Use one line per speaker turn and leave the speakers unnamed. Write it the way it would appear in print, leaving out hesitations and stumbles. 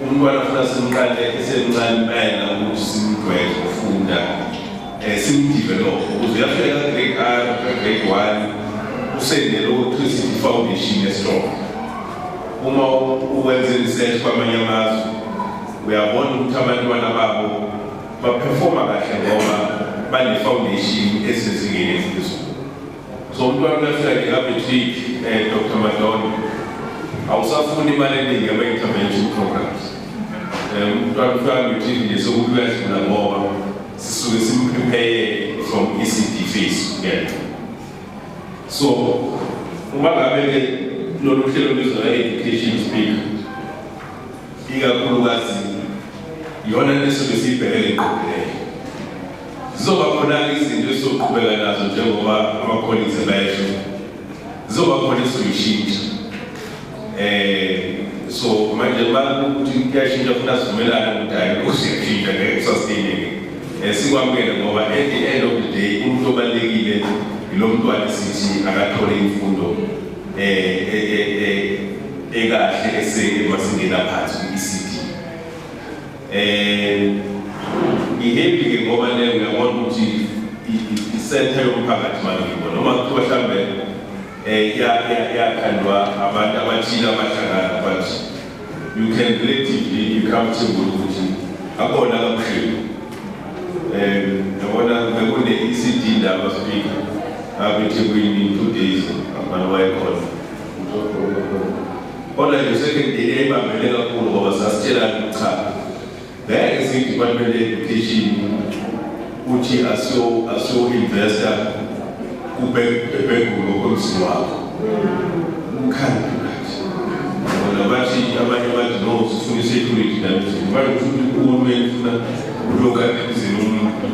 umntwana ufuna simqale esemncane impela ukuthi simgweze ukufunda simdevelop ukuze uyafika grade R grade 1 usenelo electricity foundation strong. Uma uwenze research kwamanye amazwe uyabona ukuthi abantwana babo baperforma kahle ngoba bane foundation esezingeni eliphezulu. So umntwana ufika nge-matric Dr. Madonna awusafuni imali eningi ama-intervention programs. Umntwana ufika nge-matric nje sokuyazifuna ngoba sisuke simprepare from ECD phase together. So uma ngabe lolu hlelo lwezo-education speak ikakhulukazi yona lesuke siyibhekele eqopheleyo. Zizoba khona izinto esizoqhubeka nazo njengoba ama-colleagues bayasho, zizoba khona esizoshintsha. So manje ukuthi kuyashintsha funa sivumelane ukuthi kushintsha ngeke kusasineke. Sikwamukele ngoba at the end of the day umuntu obalulekile yilo mntwana sithi akathole imfundo ekahle emasingeni aphansi ku-ECD. Ngihappy-ke ngoba leyo ngiyabona ukuthi isentha yomphakathi mangibo noma kuthiwa mhlambe yakhandwa abantu abathile abahlangana but you can relatively be comfortable ukuthi akhona kabuhlungu. Yabona bekune-ECD ndaba speaker abeThekwini in 2 days abantu bayekhona. Kodwa nje secondary ebambele kakhulu ngoba sasitshelana ukuthi cha ngeke siyi-Department Education uthi asiyo-investor kubhekulo komzini wakho. Ukhanda kathi. Bona bathi abanye bathi no sifuna i-security namhlanje. Manje ukuthi uhulumeni ufuna ulokhu emzini umuntu.